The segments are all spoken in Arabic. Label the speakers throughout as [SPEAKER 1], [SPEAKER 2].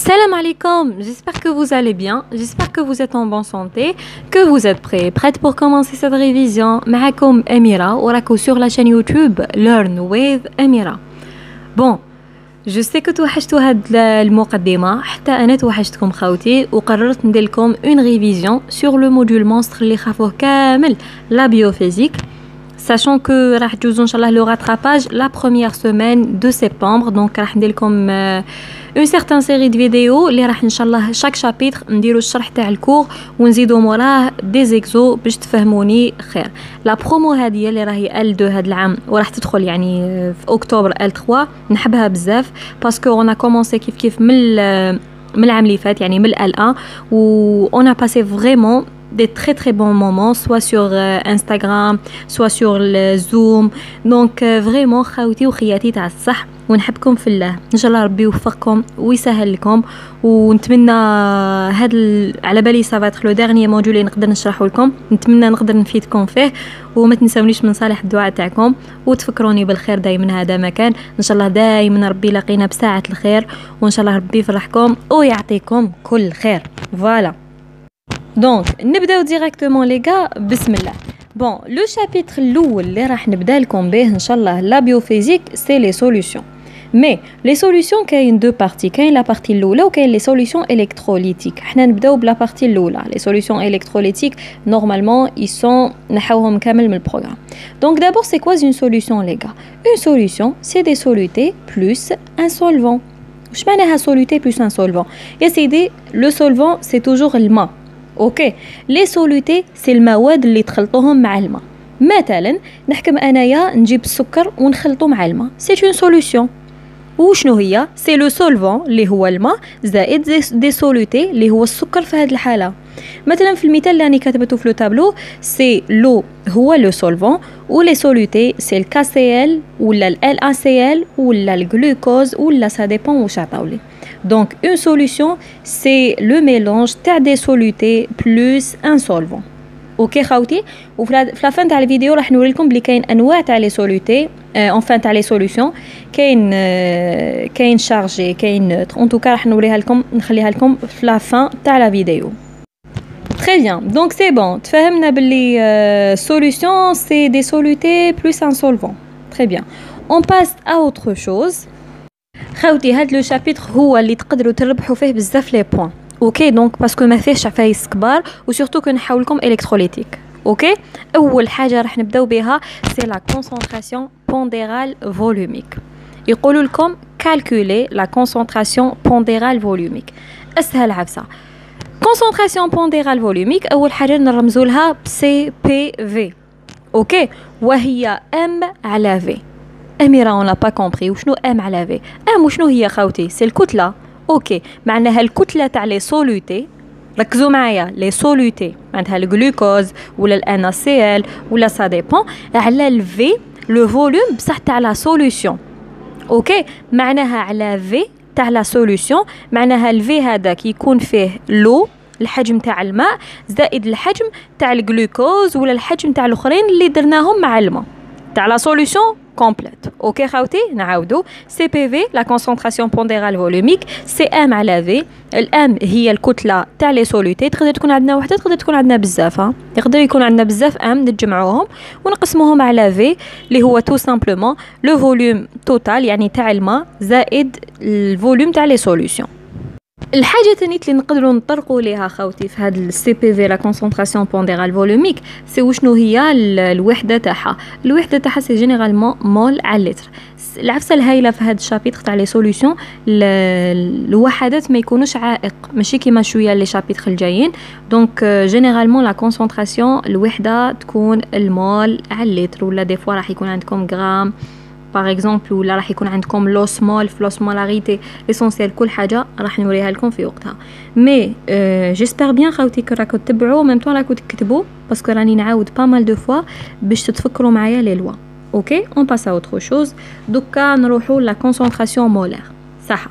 [SPEAKER 1] Salam alaikum, j'espère que vous allez bien, j'espère que vous êtes en bonne santé, que vous êtes prête pour commencer cette révision. معكم Amira وراكو sur la chaîne YouTube Learn with Amira. Bon, je sais que توحشتوا هاد المقدمة، حتى أنا توحشتكم خوتي، وقررت ندير لكم une révision sur le module monstre اللي خافوه كامل la biophysique. Sachant que راح تجوزوا إن شاء الله le rattrapage la première semaine de septembre, donc راح ندير لكم une certaine série de vidéos اللي راح ان شاء الله chaque chapitre نديرو الشرح تاع الكور ونزيدو موراه دي زيكزو باش تفهموني خير. لا برومو هذه اللي راهي L2 هذا العام وراح تدخل يعني في اكتوبر L3 نحبها بزاف باسكو اون كومونسي كيف من العام اللي فات يعني من L1 و on a passé vraiment des très bons moments soit sur Instagram soit sur le Zoom. Donc vraiment خوتي وخياتي تاع الصح ونحبكم في الله، ان شاء الله ربي يوفقكم ويسهل لكم، ونتمنى على بالي سافات لو ديرني موديول اللي نقدر نشرحه لكم، نتمنى نقدر نفيدكم فيه، وما تنسونيش من صالح الدعاء تاعكم وتفكروني بالخير دائما. هذا مكان ان شاء الله دائما ربي يلاقينا بساعة الخير، وان شاء الله ربي يفرحكم ويعطيكم كل خير. فوالا دونك نبداو ديريكتومون لي غا، بسم الله. بون لو شابيتر الاول اللي راح نبدا لكم به ان شاء الله لا بيوفيزيك سي لي سوليوشن. مي لي سوليوشن كاين دو بارتي، كاين لا بارتي الاولى وكاين لي سوليوشن الكتروليتيك. حنا نبداو بلا بارتي الاولى. لي سوليوشن الكتروليتيك نورمالمون اي سون نحاوهم كامل من البروغرام. دونك دابور سي كوا une solution les gars؟ une solution c'est des solutés plus un solvant. واش معناها soluté plus un solvant؟ يا سيدي لو solvant c'est toujours الماء، اوكي. لي سوليتي سي المواد اللي تخلطوهم مع الماء. مثلا نحكم انايا نجيب السكر ونخلطو مع الماء، سي اون سوليوشن. وشنو هي؟ سي لو سولفون اللي هو الماء زائد دي سوليتي اللي هو السكر في هذه الحاله. مثلا في المثال اللي راني كاتبته في لو تابلو سي لو هو لو سولفون ولي سوليتي سي الكاسيل ولا ال ولا الجلوكوز ولا سا ديبون واش عطاولي. Donc une solution c'est le mélange تاع des solutés plus un solvant. اوكي خوتي. وفي لا فان تاع الفيديو راح نوري لكم بلي كاين انواع تاع لي سوليتي اونفان تاع لي سوليوشن، كاين شارجي كاين نوتر. ان توكا راح نوريها لكم نخليها لكم في لا فان تاع لا فيديو. Très bien, donc c'est bon. تفهمنا باللي solution c'est des solutés plus un solvant. Très bien. On passe à autre chose. خوتي هاد لو شابيتر هو اللي تقدروا تربحوا فيه بزاف لي بوين، اوكي. دونك باسكو ما فيهش عفايس كبار وسورتو كنحاول لكم الكتروليتيك، اوكي. اول حاجه راح نبداو بها سي لا كونسونطراسيون بونديرال فولوميك. يقولوا لكم كالكولي لا كونسونطراسيون بونديرال فولوميك. اسهل عفسه كونسونطراسيون بونديرال فولوميك اول حاجه نرمزوا لها سي بي في، اوكي، وهي ام على في. أميرة on n'a pas compris وشنو ام على في؟ وشنو هي خوتي؟ سي الكتلة، اوكي. معناها الكتلة تاع لي سوليتي، ركزوا معايا، لي سوليتي معناتها الجلوكوز ولا الان سي ال ولا سا ديبون على الفي لو فوليوم بصح تاع لا سوليوشن، اوكي. معناها على في تاع لا سوليوشن، معناها الفي هذاك يكون فيه لو الحجم تاع الماء زائد الحجم تاع الجلوكوز ولا الحجم تاع الاخرين اللي درناهم مع الماء تاع لا سوليوشن complète. اوكي خوتي نعاودو. سي بي في لا كونسونطراسيون بونديرال فولوميك، سي ام على في. الام هي الكتله تاع لي سوليتي، تقدر تكون عندنا وحده تقدر تكون عندنا بزاف، يقدر يكون عندنا بزاف ام نتجمعوهم ونقسموهم على في اللي هو تو سامبلومون لو فوليوم توتال يعني تاع الماء زائد الفوليوم تاع لي سوليوشن. الحاجه الثانيه اللي نقدروا نطرقوا ليها خوتي في هذا السي بي في لا كونسونطراسيون بونديرال فولوميك سي وشنو هي الوحده تاعها. الوحده تاعها سي جينيرالمون مول على لتر. العفسه الهايله في هذا الشابيتر تاع لي سوليوشن الوحدات ما يكونوش عائق، ماشي كيما شويه لي شابيتر الجايين. دونك جينيرالمون لا كونسونطراسيون الوحده تكون المول على لتر، ولا دي فوا راح يكون عندكم غرام باغ اكزومبل، ولا راح يكون عندكم لوسمول في لوسمولاريتي. ليسونسيال كل حاجه راح نوريها لكم في وقتها. مي جيسبر بيان خوتي راكم تتبعوا ميم طون راكم تكتبوا باسكو راني نعاود با مال دو فوا باش تتفكروا معايا لي لوا، اوكي. اون باس ا اوتر شوز. دوكا نروحوا لا كونسونطراسيون مولار. صح،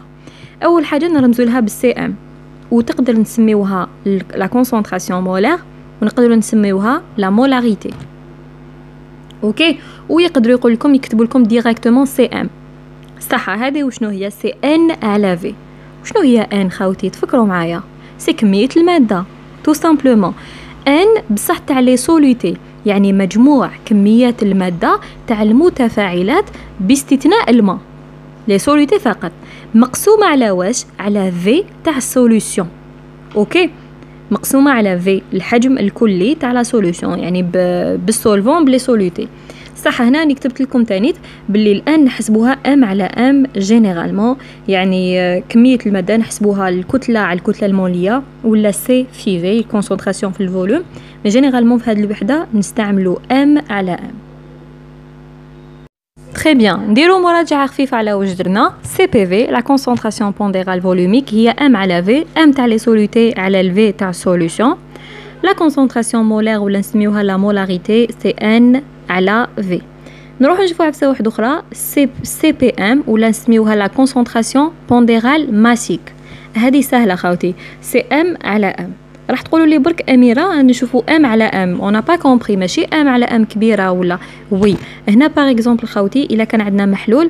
[SPEAKER 1] اول حاجه نرمزوا لها بالسي ام، وتقدر نسميوها لا كونسونطراسيون مولار ونقدروا نسميوها لا مولاريتي، اوكي. ويقدروا يقول لكم يكتبوا لكم ديريكتومون سي ام. صح، هذه وشنو هي؟ سي ان على في. شنو هي ان خاوتي؟ تفكروا معايا، سي كميه الماده تو سامبلومون. ان بصح تاع لي سوليتي، يعني مجموع كميات الماده تاع المتفاعلات باستثناء الماء، لي سوليتي فقط، مقسومه على واش؟ على في تاع السوليوشن. اوكي، مقسومه على في الحجم الكلي تاع لا سوليوشن، يعني بالسولفون بلي سوليتي. صح، هنا راني كتبت لكم تانيت باللي الان نحسبوها ام على ام جينيرالمون، يعني كميه الماده نحسبوها الكتله على الكتله الموليه، ولا سي في في كونسونطراسيون في الفوليوم. مي جينيرالمون في هذه الوحده نستعملوا ام على ام. تري بيان، نديرو مراجعه خفيفه على واش درنا. سي بي في لا كونسونطراسيون بونديرال فولوميك هي ام على في، ام تاع لي سوليتي على الفي تاع السوليوشن. لا كونسونطراسيون مولير ولا نسميوها لا مولاريتي سي ان على في. نروح نشوفوا عفسه واحده اخرى، سي بي ام ولا نسميوها لا كونسونطراسيون بونديرال ماسيك. هذه سهله خاوتي، سي ام على ام. راح تقولوا لي برك اميره نشوفوا ام على ام، اون با كومبري، ماشي ام على ام كبيره ولا وي. هنا باغ اكزومبل خاوتي، الا كان عندنا محلول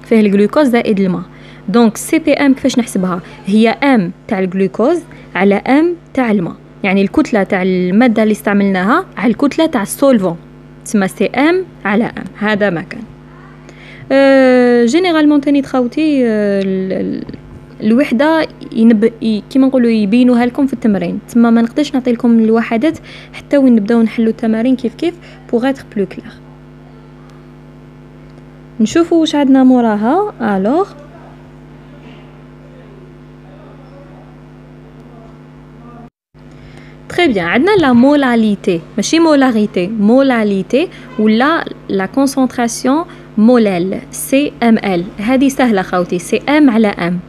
[SPEAKER 1] فيه الجلوكوز زائد الماء، دونك سي بي ام كيفاش نحسبها؟ هي ام تاع الجلوكوز على ام تاع الماء، يعني الكتله تاع الماده اللي استعملناها على الكتله تاع السولفون، تسمى سي ام على ام. هذا ما كان جينيرالمون تاني تخاوتي الوحده كيما نقولوا يبينوها لكم في التمرين، تما ما نقدرش نعطي لكم الوحدات حتى وين نبداو نحلوا التمارين كيف كيف بوغ اتر بلو كلير. نشوفوا واش عندنا موراها. الوغ تري بيان، عندنا لا مولاليتي، ماشي مولاريتي، مولاليتي ولا لا كونسونطراسيون مولال سي ام ال. هذه سهله خاوتي، سي ام على ام،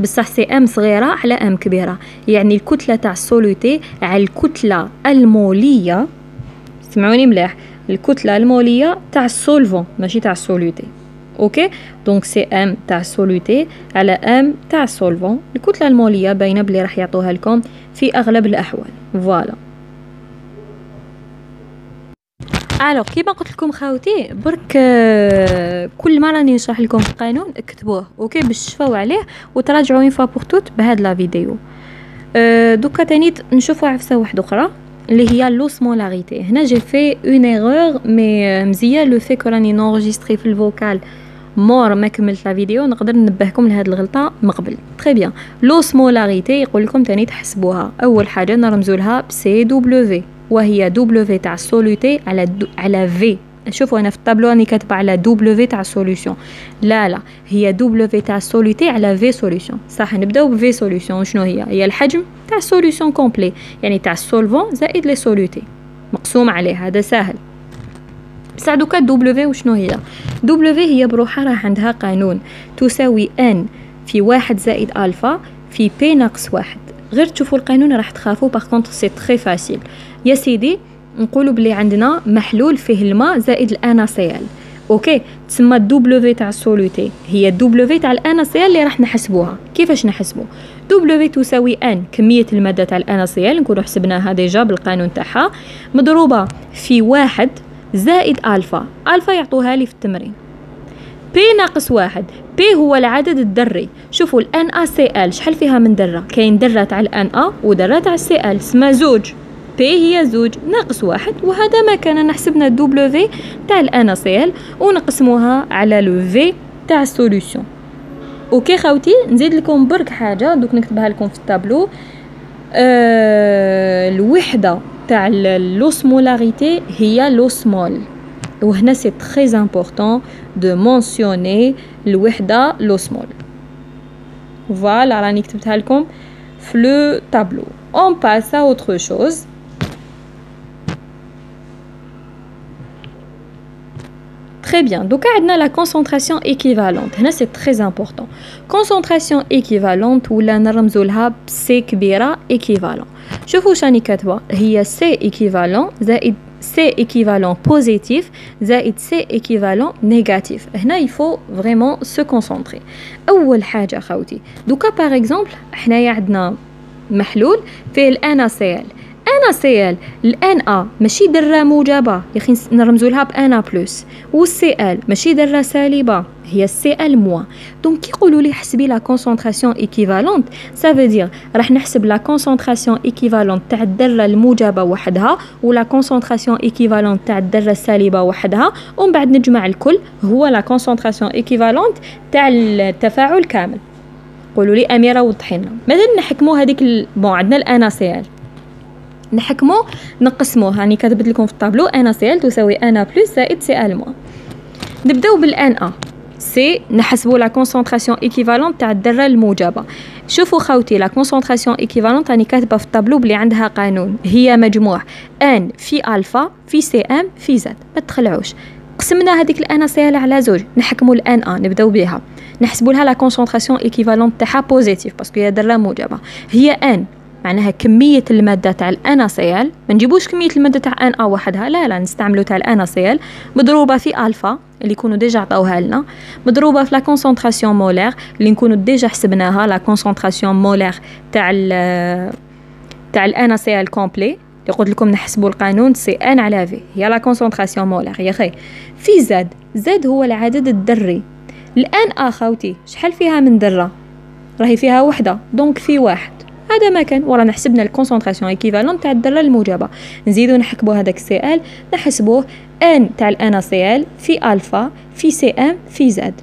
[SPEAKER 1] بصح سي ام صغيره على ام كبيره، يعني الكتله تاع السوليتي على الكتله الموليه. سمعوني مليح، الكتله الموليه تاع السولفون ماشي تاع السوليتي. اوكي، دونك سي ام تاع السوليتي على ام تاع السولفون. الكتله الموليه باينه بلي راح يعطوها لكم في اغلب الاحوال. فوالا. الوغ كيما قلت لكم خاوتي برك، كل ما راني نشرح لكم القانون اكتبوه اوكي باش تشفاو عليه وتراجعوا اون فوا بور توت بهاد لا فيديو. دوكا تاني نشوفوا عفسه واحده اخرى اللي هي لوسمولاريتي. هنا جي في اون ايرور، مي مزيان لو في كو راني نونجستري في الفوكال مور ما كملت لا فيديو نقدر ننبهكم لهاد الغلطه من قبل. تري بيان، لوسمولاريتي يقول لكم تاني تحسبوها. اول حاجه نرمزوا لها بسي دبليو، وهي دبليو تاع السوليوتي على في. شوفوا انا في الطابلو راني كاتبه على دبليو تاع السوليوشن، لا هي دبليو تاع السوليوتي على في سوليوشن. صح، نبداو بفي سوليوشن. شنو هي الحجم تاع السوليوشن كومبلي، يعني تاع السولفون زائد لي سوليوتي مقسوم عليه. هذا سهل. بصح دوكا دبليو وشنو هي؟ دبليو هي بروحها راه عندها قانون، تساوي ان في واحد زائد الفا في بي ناقص واحد. غير تشوفوا القانون راح تخافوا. باغ كونطخ سي تري فاسيل يا سيدي. نقولوا بلي عندنا محلول فيه الماء زائد الاناسيال. اوكي، تسمى دبليو تاع السوليوتي هي دبليو تاع الاناسيال اللي راح نحسبوها. كيفاش نحسبوا؟ دبليو تساوي ان كميه الماده تاع الاناسيال، نكونوا حسبناها ديجا بالقانون تاعها، مضروبه في واحد زائد الفا. الفا يعطوها لي في التمرين بي ناقص واحد. بي هو العدد الذري. شوفوا الان ا سي ال شحال فيها من ذره؟ كاين ذره تاع الان ا وذره تاع السي ال، اسمها زوج. بي هي زوج ناقص واحد، وهذا ما كان نحسبنا دبليو تاع الان سي ال ونقسموها على لو في تاع السوليوشن. اوكي خاوتي، نزيد لكم برك حاجه دوك نكتبها لكم في الطابلو. الوحده تاع لوسمولاريتي هي لوسمول، وهنا سي تري امبورطون دو مونسيوني الوحده لوسمول. فوالا راني كتبتها لكم في لو طابلو. اون باس ا اوتر شوز. Très bien. Donc, on a la concentration équivalente. Là, c'est très important. Concentration équivalente ou la نرمزولها C كبيرة équivalent. شوفوا شاني كاتبة هي C équivalent زائد C équivalent positif زائد C équivalent négatif. هنا il faut vraiment se concentrer. أول حاجة خوتي دوكا par exemple حنايا عندنا محلول فيه الاناسيل. NaCl الNA ماشي ذره موجبه يا اخي نرمزوا لها بNa+، والCl ماشي ذره سالبه هي Cl-. دونك كي يقولوا لي حسبي لا كونسونطراسيون ايكيفالونت سا فو دير راح نحسب لا كونسونطراسيون ايكيفالونت تاع الذره الموجبه وحدها ولا كونسونطراسيون ايكيفالونت تاع الذره السالبه وحدها، ومن بعد نجمع الكل هو لا كونسونطراسيون ايكيفالونت تاع التفاعل كامل. قولوا لي اميره وضحي لنا مثلا نحكموا هذيك بون عندنا NaCl نحكموا نقسموه راني كاتبت لكم في الطابلو NaCl تساوي Na+ زائد Cl-. نبداو بالNa سي نحسبوا لا كونسونطراسيون ايكيفالونت تاع الذره الموجبه. شوفوا خوتي لا كونسونطراسيون ايكيفالونت راني كاتبه في الطابلو بلي عندها قانون هي مجموع ان في الفا في سي ام في زد. ما تخلعوش قسمنا هذيك NaCl على زوج نحكموا Na نبداو بها نحسبوا لها لا كونسونطراسيون ايكيفالونت تاعها بوزيتيف باسكو هي ذره موجبه هي ان معناها كميه الماده تاع NaCl. ما نجيبوش كميه الماده تاع Na وحدها لا نستعملوا تاع NaCl مضروبه في الفا اللي يكونوا ديجا عطاوها لنا مضروبه في لا كونسونطراسيون مولير اللي نكونوا ديجا حسبناها لا كونسونطراسيون مولير تاع NaCl كومبلي اللي قلت لكم نحسبوا القانون سي ان على في هي لا كونسونطراسيون مولير يا خي في زد هو العدد الذري. الان اخوتي شحال فيها من ذره راهي فيها وحده دونك في واحد هذا ما كان ورانا حسبنا الكونسونطراسيون ايكيفالونت تاع الذره الموجبه. نزيدو نحكبوا هذاك Cl نحسبوه ان تاع NaCl في الفا في سي ام في زد.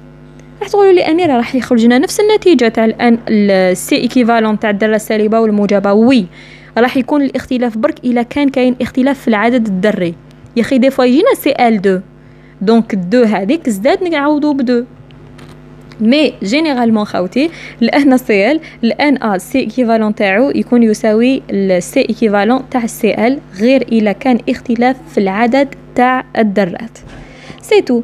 [SPEAKER 1] راح تقولوا لي اميره راح يخرج لنا نفس النتيجه تاع الان السي ايكيفالونت تاع الذره السالبه والموجبه. وي راح يكون الاختلاف برك الا كاين اختلاف في العدد الذري يا اخي دي فوا يجينا Cl2 دونك دو هذيك زداد نعوضو بدو. مي جينيرالمون خوتي NaCl Na سي ايكيفالون تاعو يكون يساوي السي ايكيفالون تاع Cl غير الا كان اختلاف في العدد تاع الذرات سي تو.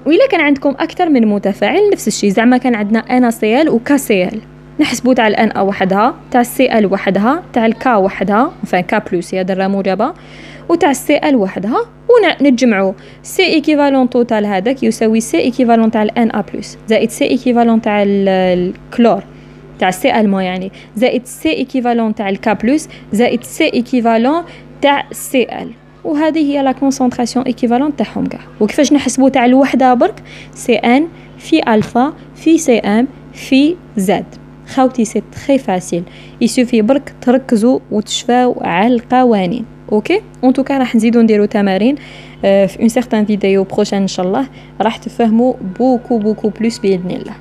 [SPEAKER 1] وإلا كان عندكم اكثر من متفاعل نفس الشيء زعما كان عندنا NaCl و KCl نحسبوا تاع Na وحدها تاع Cl وحدها تاع K وحدها K+ هي ذره موجبه وتاع Cl وحدها ونجمعوا سي ايكيفالون توتال هذاك يساوي سي ايكيفالون تاع Na+ زائد سي ايكيفالون تاع الكلور تاع Cl- يعني زائد سي ايكيفالون تاع K+ زائد سي ايكيفالون تاع Cl. وهذه هي لا كونسونطراسيون ايكيفالون تاعهم كاع. وكيفاش نحسبوا تاع الوحده برك سي ان في الفا في سي ام في زد. خوتي سي تري فاسيل يسوفي برك تركزوا وتشفاو على القوانين. اوكي ان توكا راح نزيدو نديرو تمارين في اون سيغتان فيديو بروشان ان شاء الله راح تفهموا بوكو بلوس باذن الله.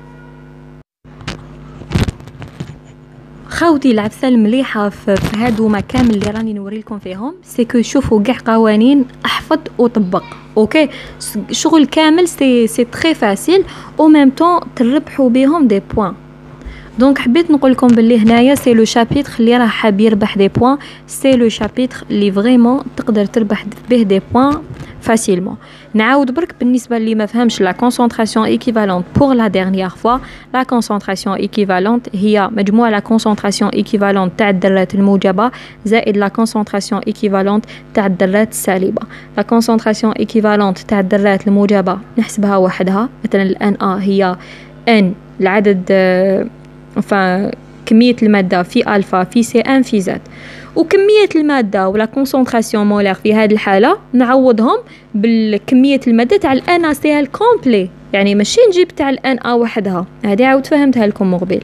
[SPEAKER 1] خاوتي العبسه المليحه في هادو ما كامل اللي راني نوري لكم فيهم سي شوفوا كاع قوانين احفظ وطبق. اوكي شغل كامل سي تري فاسيل او ميم طون تربحوا بهم دي بوين. دونك حبيت نقول لكم باللي هنايا سي لو شابيتر اللي راه حاب يربح دي بوين سي لو شابيتر اللي فريمون تقدر تربح به دي بوين فاسيلمون. نعاود برك بالنسبه اللي ما فهمش لا كونسونطراسيون ايكيفالونت بور لا ديرنيير فوا. لا كونسونطراسيون ايكيفالونت هي مجموع لا كونسونطراسيون ايكيفالونت تاع الذرات الموجبه زائد لا كونسونطراسيون ايكيفالونت تاع الذرات السالبه. لا كونسونطراسيون ايكيفالونت تاع الذرات الموجبه نحسبها وحدها مثلا الان هي ان العدد كمية المادة في ألفا في سي ام في زد. وكمية المادة ولا كونسونطراسيون مولير في هذه الحالة نعوضهم بالكمية المادة تاع NaCl كومبلي يعني ماشي نجيب تاع Na وحدها. هذه عاود فهمتها لكم مقبل.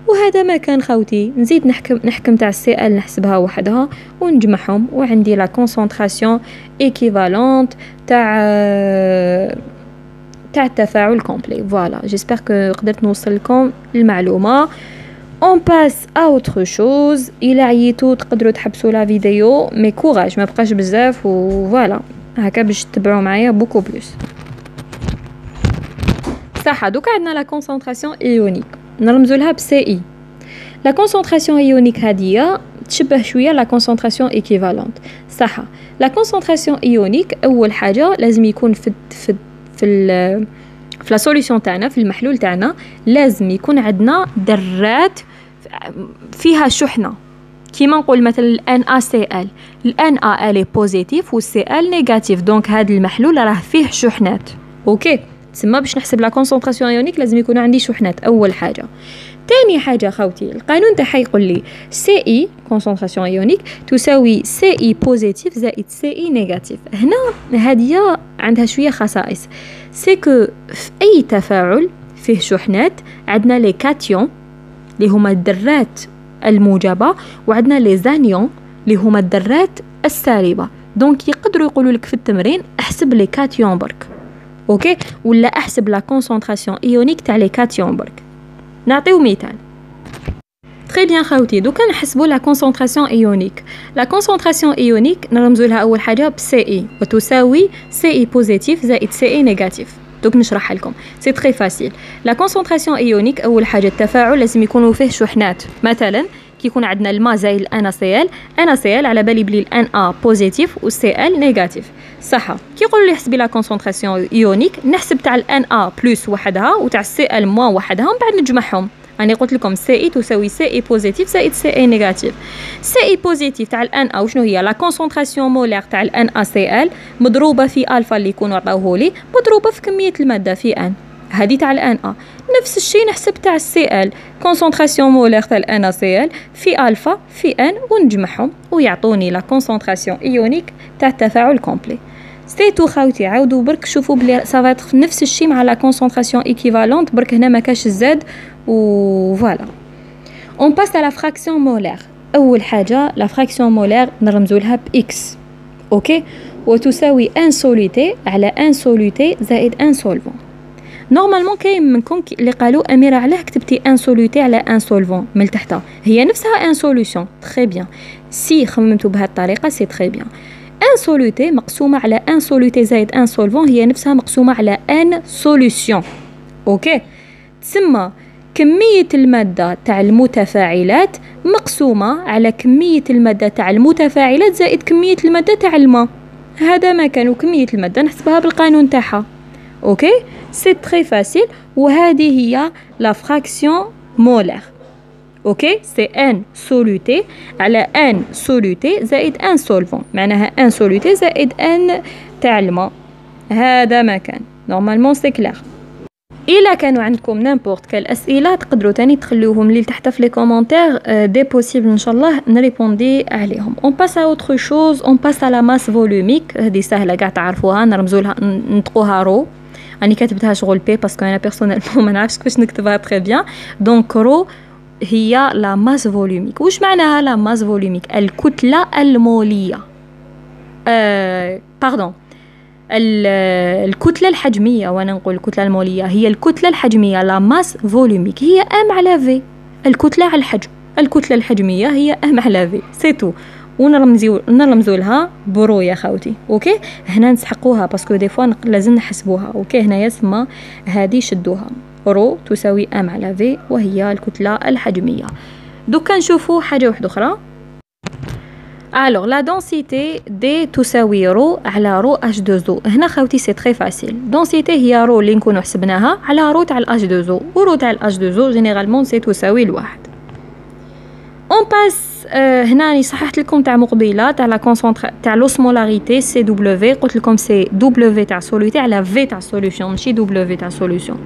[SPEAKER 1] وهذا ما كان خوتي نزيد نحكم تاع Cl نحسبها وحدها ونجمعهم وعندي لا كونسونطراسيون ايكيفالونت تاع التفاعل كومبلي. فوالا جيسبر كو قدرت نوصل لكم المعلومه. اون باس ا اوتر شوز. الى عييتو تقدروا تحبسوا لا فيديو مي كوراج ما بقاش بزاف وفوالا هكا باش تتبعوا معايا بوكو بلوس. صح دوكا عندنا لا كونسونطراسيون ايونيك نرمزوا لها بسي اي. لا كونسونطراسيون ايونيك هذه تشبه شويه لا كونسونطراسيون ايكيفالونت. صح لا كونسونطراسيون ايونيك اول حاجه لازم يكون في لا سوليوشن تاعنا في المحلول تاعنا لازم يكون عندنا ذرات فيها شحنه كيما نقول مثلا NaCl الي بوزيتيف والCl نيجاتيف. دونك هذا المحلول راه فيه شحنات. اوكي تسمى باش نحسب لا كونسونطراسيون ايونيك لازم يكون عندي شحنات اول حاجه. تاني حاجة خوتي القانون تاعها يقول لي سي اي كونسنتراسيون ايونيك تساوي سي اي بوزيتيف زائد سي اي نيجاتيف. هنا هادية عندها شوية خصائص، سي كو في اي تفاعل فيه شحنات عندنا لي كاتيون اللي هما الذرات الموجبة وعندنا لي زانيون اللي هما الذرات السالبة. دونك يقدروا يقولوا لك في التمرين احسب لي كاتيون برك، اوكي، ولا احسب لا كونسنتراسيون ايونيك تاع لي كاتيون برك. نعطيو مثال. تري بيان خوتي، دوكا نحسبوا لا كونسنتراسيون ايونيك. لا كونسنتراسيون ايونيك نرمزوا لها اول حاجه بسي اي وتساوي سي اي بوزيتيف زائد سي اي نيجاتيف. دوك نشرح لكم سي تري فاسيل. لا كونسنتراسيون ايونيك اول حاجه التفاعل لازم يكونوا فيه شحنات، مثلا كي يكون عندنا الماء زائد الان سي ال، ان سي ال على بالي بلي الان ا بوزيتيف وسي ال نيجاتيف، صح. كي يقولوا لي حسبي لا كونسنتراسيون ايونيك نحسب تاع الان ا بلس وحدها وتاع السي ال موان وحدها ومن بعد نجمعهم. أنا قلت لكم سي اي تساوي سي اي بوزيتيف زائد سي اي نيجاتيف. سي اي بوزيتيف تاع الان ا وشنو هي؟ لا كونسنتراسيون مولير تاع الان ا سي ال مضروبه في الفا اللي يكونوا عطاوه لي مضروبه في كميه الماده في ان، هذه تاع الان ا. نفس الشيء نحسب تاع السي ال كونسنتراسيون مولير تاع الان ا سي ال في الفا في ان ونجمعهم ويعطوني لا كونسنتراسيون ايونيك تاع التفاعل كومبلي. سي تو خاوتي، عاودوا برك شوفوا بلي سافا نفس الشيء مع لا كونسنتراسيون ايكيفالونت، برك هنا ما كاش الزاد و فوالا. اون باس على فراكسيون مولير. اول حاجه لا فراكسيون مولير نرمزوا لها باكس، اوكي، وتساوي ان سوليتي على ان سوليتي زائد ان سولفون. نورمالمون كاين منكم اللي قالوا اميره علاه كتبتي ان سوليتي على ان سولفون من تحت، هي نفسها ان سوليوشن. تري بيان، سي خممتوا بهذه الطريقه سي تري بيان. ان سوليتي مقسومه على ان سوليتي زائد ان سولفون هي نفسها مقسومه على ان سوليوشن، اوكي. تسمى كميه الماده تاع المتفاعلات مقسومه على كميه الماده تاع المتفاعلات زائد كميه الماده تاع الماء. هذا ما كان، وكميه الماده نحسبها بالقانون تاعها، اوكي. سي تري فاسيل، وهذه هي لا فراكسيون مولير، اوكي. سي ان سوليتي على ان سوليتي زائد ان سولفون، معناها ان سوليتي زائد ان تاع الماء. هذا ما كان نورمالمون سي كلير. الا كانوا عندكم نيمبورط كال اسئله تقدروا تاني تخليوهم لي تحت في لي كومونتير دي بوسيبل ان شاء الله نريبوندي عليهم. اون باس ا اوتر شوز، اون باس على ماس فولوميك. هذه سهله كاع تعرفوها، نرمزوا لها نطقوها رو. راني كاتبتها شغل بي باسكو انا بيرسونيلمون ما نعرفش كيفاش نكتبها تري بيان. دونك رو هي لا ماس فولوميك. واش معناها لا ماس فولوميك؟ الكتله الموليه، باردون، الكتله الحجميه. وانا نقول الكتله الموليه هي الكتله الحجميه. لا ماس فولوميك هي ام على في، الكتله على الحجم. الكتله الحجميه هي ام على في، سي تو. ونرمزوا لها برو يا خوتي، اوكي. هنا نسحقوها باسكو دي فوا لازم نحسبوها، اوكي. هنا يسمى هذه شدوها، رو تساوي ام على في وهي الكتله الحجميه. دوكا نشوفوا حاجه واحده اخرى. alors la densité D تساوي رو على رو H2O. هنا خوتي سي تري فاسيل. densité هي رو اللي نكونوا حسبناها على رو تاع ال H2O، ورو تاع ال H2O جينيرالمون سي تساوي الواحد. اون باس هنا راني صححت لكم تاع مقبله تاع لا كونسونطرا تاع لوسمولاريتي سي دبليو، قلت لكم سي دبليو تاع سوليتي على في تاع سوليوشن ماشي دبليو تاع سوليوشن.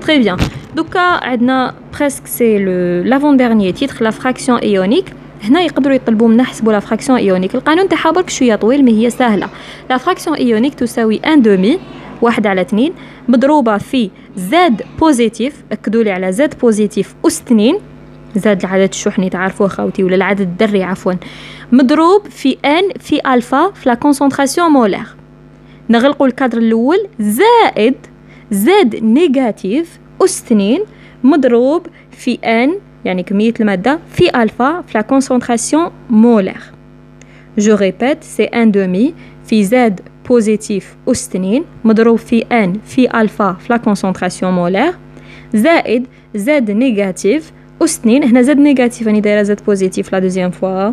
[SPEAKER 1] تري بيان، دوكا عندنا بريسك سي لافون ديرنيي تيتر لا فراكسيون ايونيك. هنا يقدروا يطلبوا منا نحسبوا لا فراكسيون ايونيك. القانون تاعها برك شويه طويل مي هي سهله. لا فراكسيون ايونيك تساوي ان دومي، 1/2 مضروبه في زد بوزيتيف، اكدوا لي على زد بوزيتيف أس 2، زاد العدد الشحني تعرفوه خوتي ولا العدد الذري عفوا، مضروب في ان في الفا في لا كونسنتراسيون مولير. نغلقوا الكادر الاول زائد زد نيجاتيف أس 2 مضروب في ان يعني كمية المادة في الفا في لا كونسنتراسيون مولير. جو ريبيت سي ان دومي في زد بوزيتيف أس 2 مضروب في ان في الفا في لا كونسنتراسيون مولير زائد زد نيجاتيف أس 2. هنا زد نيجاتيف راني دايره زد بوزيتيف لا دوزيام فوا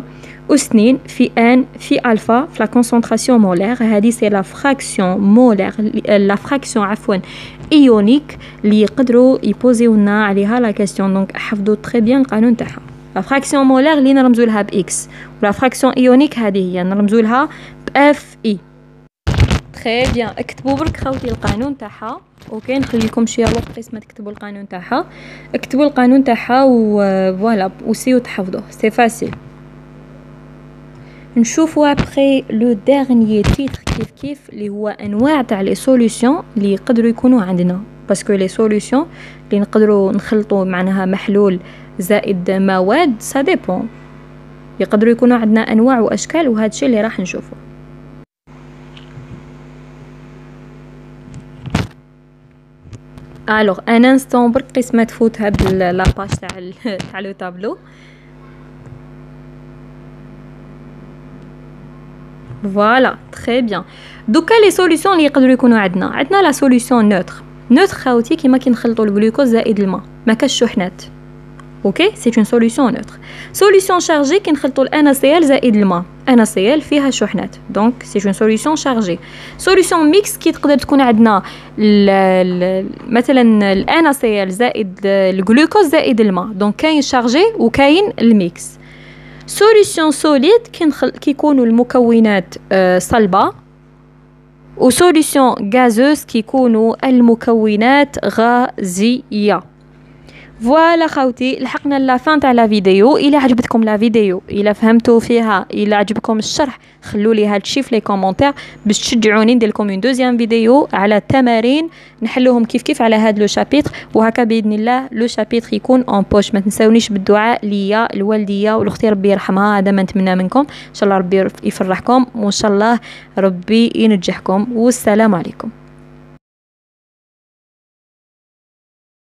[SPEAKER 1] أس 2 في ان في الفا في لا كونسنتراسيون مولير. هذه سي لا فراكسيون مولير، لا فراكسيون عفوا ايونيك اللي يقدروا يبوزيونا عليها لا كاستيون. دونك حفظوا تري بيان القانون تاعها. لا فراكسيون مولير اللي نرمزوا لها باكس، ولا فراكسيون ايونيك هذه هي نرمزوا لها باف اي. تري بيان. اكتبوا برك خوتي القانون تاعها. اوكي نخلي لكم شويه وقت قسمه تكتبوا القانون تاعها. اكتبوا القانون تاعها وفوالا وسيو تحفظوه سي فاسيل. نشوفوا ابخي لو ديرنيي تيتر كيف اللي هو انواع تاع لي سوليوشن اللي يقدروا يكونوا عندنا. باسكو لي سوليوشن اللي نقدروا نخلطوا معناها محلول زائد مواد سا ديبون، يقدروا يكونوا عندنا انواع واشكال، وهذا الشيء اللي راح نشوفه. الوغ ان انستون برك قسمه تفوت هاد لاباج تاع لو تابلو. فوالا تري بيان. دوكا لي سوليوشن اللي يقدروا يكونوا عندنا لا سوليوشن نوتر خاوتي كيما كي نخلطوا الجلوكوز زائد الماء ما كاش شحنات. اوكي سي اون سوليوشن نوتر. سوليوشن شارجي كي نخلطوا NaCl زائد الماء، NaCl فيها شحنات دونك سي اون سوليوشن شارجي. سوليوشن ميكس كي تقدر تكون عندنا مثلا NaCl زائد الجلوكوز زائد الماء، دونك كاين شارجي وكاين الميكس. سوليوشن سوليد كي يكونوا المكونات صلبه، وسوليوشن غازوز كي يكونوا المكونات غازيه. فوالا خوتي لحقنا لا فان تاع لا فيديو. الى عجبتكم لا فيديو، الى فهمتوا فيها، الى عجبكم الشرح، خلوا لي هاد الشيء في لي كومونتير باش تشجعوني ندير لكم اون دوزيام فيديو على التمارين نحلوهم كيف على هاد لو شابيتر، وهكا باذن الله لو شابيتر يكون اون بوش. ما تنساونيش بالدعاء ليا الوالديه والاختي ربي يرحمها، هذا ما نتمنى منكم. ان شاء الله ربي يفرحكم، وان شاء الله ربي ينجحكم، والسلام عليكم.